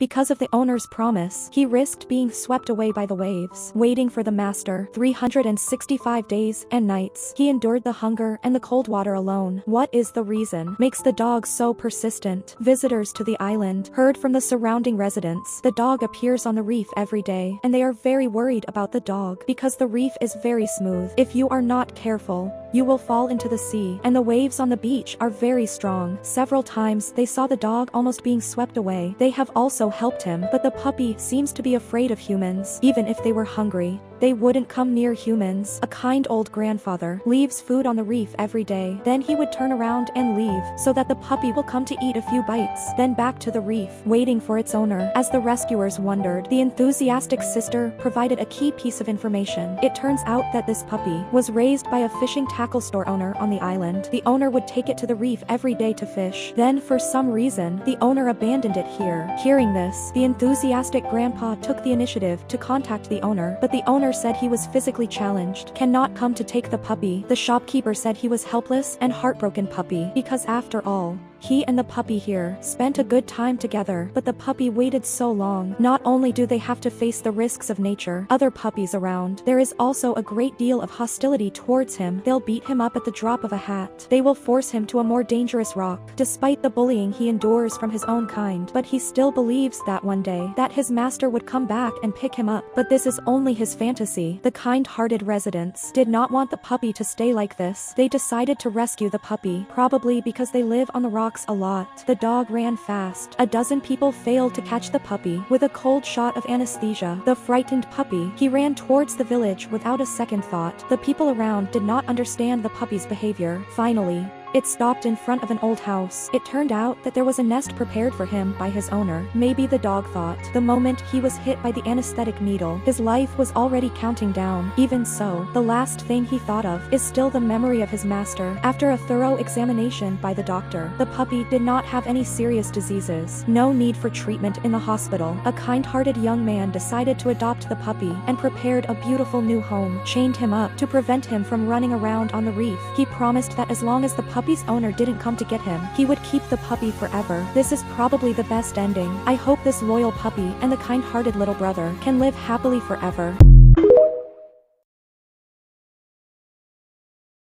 Because of the owner's promise, he risked being swept away by the waves, waiting for the master. 365 days and nights. He endured the hunger and the cold water alone. What is the reason? Makes the dog so persistent. Visitors to the island heard from the surrounding residents. The dog appears on the reef every day, and they are very worried about the dog because the reef is very smooth. If you are not careful, you will fall into the sea, and the waves on the beach are very strong. Several times they saw the dog almost being swept away. They have also helped him, but the puppy seems to be afraid of humans. Even if they were hungry, they wouldn't come near humans. A kind old grandfather leaves food on the reef every day. Then he would turn around and leave so that the puppy will come to eat a few bites, then back to the reef, waiting for its owner. As the rescuers wondered, the enthusiastic sister provided a key piece of information. It turns out that this puppy was raised by a fishing tackle store owner on the island. The owner would take it to the reef every day to fish. Then, for some reason, the owner abandoned it here. Hearing this, the enthusiastic grandpa took the initiative to contact the owner, but the owner said he was physically challenged, cannot come to take the puppy. The shopkeeper said he was helpless and heartbroken puppy, because after all, he and the puppy here spent a good time together, but the puppy waited so long. Not only do they have to face the risks of nature, other puppies around, there is also a great deal of hostility towards him. They'll beat him up at the drop of a hat. They will force him to a more dangerous rock, despite the bullying he endures from his own kind. But he still believes that one day, that his master would come back and pick him up. But this is only his fantasy. The kind-hearted residents did not want the puppy to stay like this. They decided to rescue the puppy, probably because they live on the rocks a lot. The dog ran fast. A dozen people failed to catch the puppy. With a cold shot of anesthesia, the frightened puppy, he ran towards the village without a second thought. The people around did not understand the puppy's behavior. Finally, it stopped in front of an old house. It turned out that there was a nest prepared for him by his owner. Maybe the dog thought. The moment he was hit by the anesthetic needle, his life was already counting down. Even so, the last thing he thought of is still the memory of his master. After a thorough examination by the doctor, the puppy did not have any serious diseases. No need for treatment in the hospital. A kind-hearted young man decided to adopt the puppy and prepared a beautiful new home. Chained him up to prevent him from running around on the reef. He promised that as long as the puppy's owner didn't come to get him, he would keep the puppy forever. This is probably the best ending. I hope this loyal puppy and the kind-hearted little brother can live happily forever.